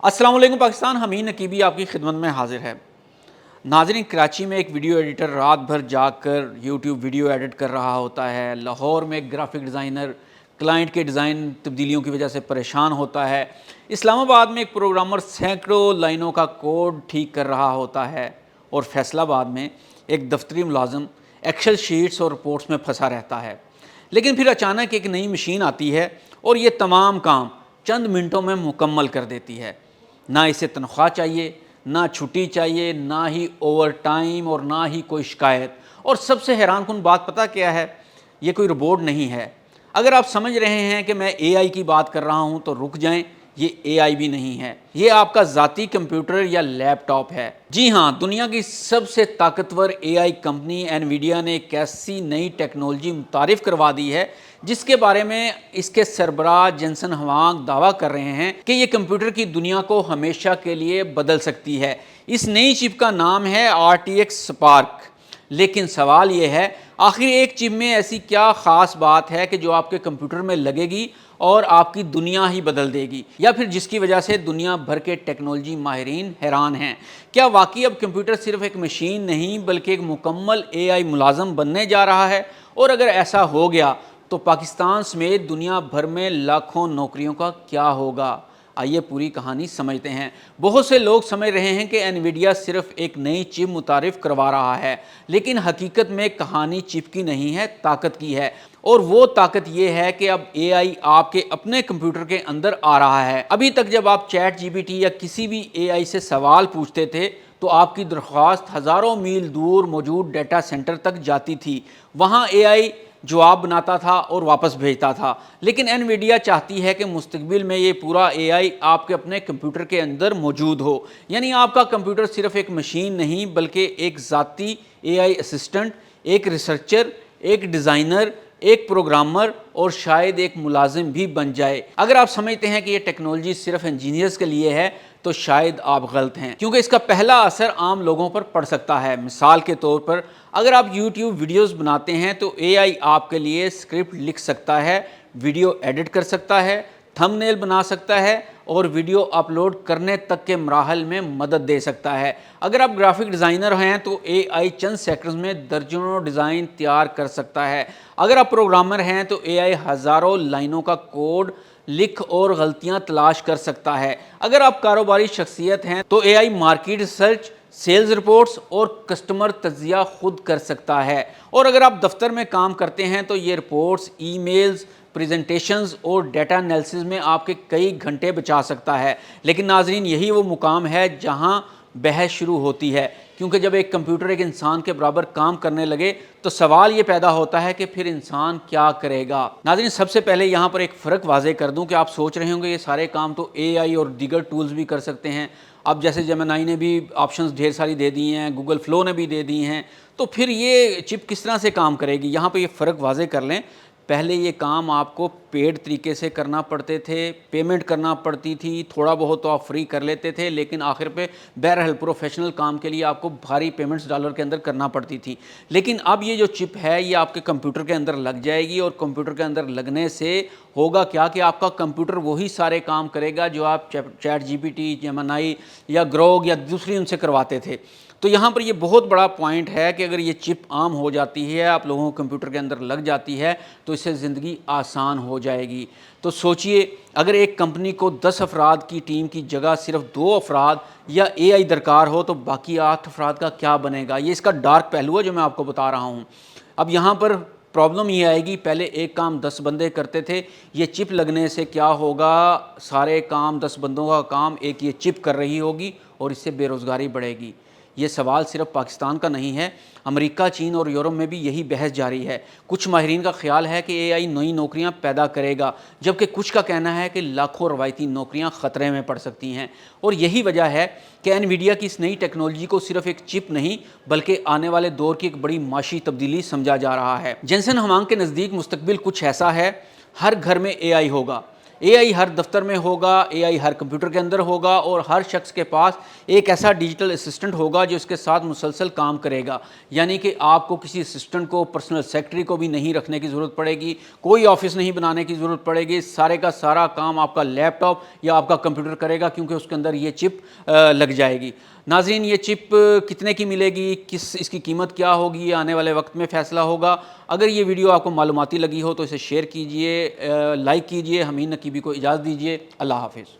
अस्सलाम वालेकुम पाकिस्तान। हमीद नकीबी आपकी खिदमत में हाजिर है। नाज़रीन, कराची में एक वीडियो एडिटर रात भर जाकर यूट्यूब वीडियो एडिट कर रहा होता है। लाहौर में एक ग्राफिक डिज़ाइनर क्लाइंट के डिज़ाइन तब्दीलियों की वजह से परेशान होता है। इस्लामाबाद में एक प्रोग्रामर सैकड़ों लाइनों का कोड ठीक कर रहा होता है। और फैसलाबाद में एक दफ्तरी मुलाजिम एक्सेल शीट्स और रिपोर्ट्स में फंसा रहता है। लेकिन फिर अचानक एक नई मशीन आती है और ये तमाम काम चंद मिनटों में मुकम्मल कर देती है। ना इसे तनख्वाह चाहिए, ना छुट्टी चाहिए, ना ही ओवर टाइम और ना ही कोई शिकायत। और सबसे हैरानकुन बात पता क्या है? ये कोई रोबोट नहीं है। अगर आप समझ रहे हैं कि मैं एआई की बात कर रहा हूं तो रुक जाएं, ये एआई भी नहीं है, ये आपका ज़ाती कंप्यूटर या लैपटॉप है। जी हाँ, दुनिया की सबसे ताकतवर एआई कंपनी एनवीडिया ने एक ऐसी नई टेक्नोलॉजी मुतारिफ करवा दी है जिसके बारे में इसके सरबराह जेनसन हुआंग दावा कर रहे हैं कि ये कंप्यूटर की दुनिया को हमेशा के लिए बदल सकती है। इस नई चिप का नाम है RTX स्पार्क। लेकिन सवाल ये है, आखिर एक चिप में ऐसी क्या ख़ास बात है कि जो आपके कंप्यूटर में लगेगी और आपकी दुनिया ही बदल देगी, या फिर जिसकी वजह से दुनिया भर के टेक्नोलॉजी माहिरीन हैरान हैं? क्या वाकई अब कंप्यूटर सिर्फ एक मशीन नहीं बल्कि एक मुकम्मल एआई मुलाज़म बनने जा रहा है? और अगर ऐसा हो गया तो पाकिस्तान समेत दुनिया भर में लाखों नौकरियों का क्या होगा? आइए पूरी कहानी समझते हैं। बहुत से लोग समझ रहे हैं कि एनवीडिया सिर्फ एक नई चिप मुतारिफ करवा रहा है, लेकिन हकीकत में कहानी चिप की नहीं है, ताकत की है। और वो ताकत ये है कि अब एआई आपके अपने कंप्यूटर के अंदर आ रहा है। अभी तक जब आप चैट जीपीटी या किसी भी एआई से सवाल पूछते थे तो आपकी दरख्वास्त हज़ारों मील दूर मौजूद डेटा सेंटर तक जाती थी। वहाँ एआई जवाब बनाता था और वापस भेजता था। लेकिन एनवीडिया चाहती है कि मुस्तकबिल में ये पूरा एआई आपके अपने कंप्यूटर के अंदर मौजूद हो। यानी आपका कंप्यूटर सिर्फ एक मशीन नहीं बल्कि एक ज़ाती एआई असिस्टेंट, एक रिसर्चर, एक डिज़ाइनर, एक प्रोग्रामर और शायद एक मुलाजिम भी बन जाए। अगर आप समझते हैं कि ये टेक्नोलॉजी सिर्फ इंजीनियर्स के लिए है तो शायद आप गलत हैं, क्योंकि इसका पहला असर आम लोगों पर पड़ सकता है। मिसाल के तौर पर, अगर आप YouTube वीडियोस बनाते हैं तो एआई आपके लिए स्क्रिप्ट लिख सकता है, वीडियो एडिट कर सकता है, थंबनेल बना सकता है और वीडियो अपलोड करने तक के मराहल में मदद दे सकता है। अगर आप ग्राफिक डिज़ाइनर हैं तो एआई चंद सेकंड्स में दर्जनों डिज़ाइन तैयार कर सकता है। अगर आप प्रोग्रामर हैं तो एआई हज़ारों लाइनों का कोड लिख और गलतियां तलाश कर सकता है। अगर आप कारोबारी शख्सियत हैं तो AI market research, sales reports और कस्टमर तज्जिया खुद कर सकता है। और अगर आप दफ्तर में काम करते हैं तो ये रिपोर्ट्स, ईमेल्स, प्रेजेंटेशंस और डेटा एनालिसिस में आपके कई घंटे बचा सकता है। लेकिन नाजरीन, यही वो मुकाम है जहां बहस शुरू होती है, क्योंकि जब एक कंप्यूटर एक इंसान के बराबर काम करने लगे तो सवाल ये पैदा होता है कि फिर इंसान क्या करेगा। नाज़रीन, सबसे पहले यहाँ पर एक फ़र्क वाज़े कर दूँ कि आप सोच रहे होंगे ये सारे काम तो एआई और दीगर टूल्स भी कर सकते हैं। अब जैसे जेमिनी ने भी ऑप्शंस ढेर सारी दे दी हैं, गूगल फ्लो ने भी दे दी हैं, तो फिर ये चिप किस तरह से काम करेगी? यहाँ पर ये फ़र्क वाज़े कर लें। पहले ये काम आपको पेड तरीके से करना पड़ते थे, पेमेंट करना पड़ती थी, थोड़ा बहुत तो आप फ्री कर लेते थे, लेकिन आखिर पे बहरहाल प्रोफेशनल काम के लिए आपको भारी पेमेंट्स डॉलर के अंदर करना पड़ती थी। लेकिन अब ये जो चिप है ये आपके कंप्यूटर के अंदर लग जाएगी, और कंप्यूटर के अंदर लगने से होगा क्या कि आपका कंप्यूटर वही सारे काम करेगा जो आप चैट जीपीटी, जेमिनी या ग्रोग या दूसरी उनसे करवाते थे। तो यहाँ पर ये बहुत बड़ा पॉइंट है कि अगर ये चिप आम हो जाती है, आप लोगों के कंप्यूटर के अंदर लग जाती है, तो इससे ज़िंदगी आसान हो जाएगी। तो सोचिए, अगर एक कंपनी को 10 अफराद की टीम की जगह सिर्फ 2 अफराद या एआई दरकार हो तो बाकी 8 अफराद का क्या बनेगा? ये इसका डार्क पहलू है जो मैं आपको बता रहा हूँ। अब यहाँ पर प्रॉब्लम ये आएगी, पहले एक काम 10 बंदे करते थे, ये चिप लगने से क्या होगा? सारे काम 10 बंदों का काम एक ये चिप कर रही होगी और इससे बेरोज़गारी बढ़ेगी। ये सवाल सिर्फ पाकिस्तान का नहीं है, अमेरिका, चीन और यूरोप में भी यही बहस जारी है। कुछ माहिरीन का ख्याल है कि एआई नई नौकरियां पैदा करेगा, जबकि कुछ का कहना है कि लाखों रवायती नौकरियां ख़तरे में पड़ सकती हैं। और यही वजह है कि एनवीडिया की इस नई टेक्नोलॉजी को सिर्फ एक चिप नहीं बल्कि आने वाले दौर की एक बड़ी माशी तब्दीली समझा जा रहा है। जेनसन हुआंग के नज़दीक मुस्तकबिल कुछ ऐसा है, हर घर में एआई होगा, اے آئی ہر دفتر میں ہوگا، اے آئی ہر کمپیوٹر کے اندر ہوگا، اور ہر شخص کے پاس ایک ایسا ڈیجیٹل اسسٹنٹ ہوگا جو اس کے ساتھ مسلسل کام کرے گا. یعنی کہ آپ کو کسی اسسٹنٹ کو، پرسنل سیکرٹری کو بھی نہیں رکھنے کی ضرورت پڑے گی، کوئی آفس نہیں بنانے کی ضرورت پڑے گی. سارے کا سارا کام آپ کا لیپ ٹاپ یا آپ کا کمپیوٹر کرے گا، کیونکہ اس کے اندر یہ چپ لگ جائے گی. ناظرین، یہ چپ کتنے کی ملے گی، اس کی قیمت کیا ہوگی، یہ آنے والے وقت میں فیصلہ ہوگا. اگر یہ ویڈیو آپ کو معلوماتی لگی ہو تو اسے شیئر کیجئے، لائک کیجئے. حمید نقیبی کو اجازت دیجئے. اللہ حافظ.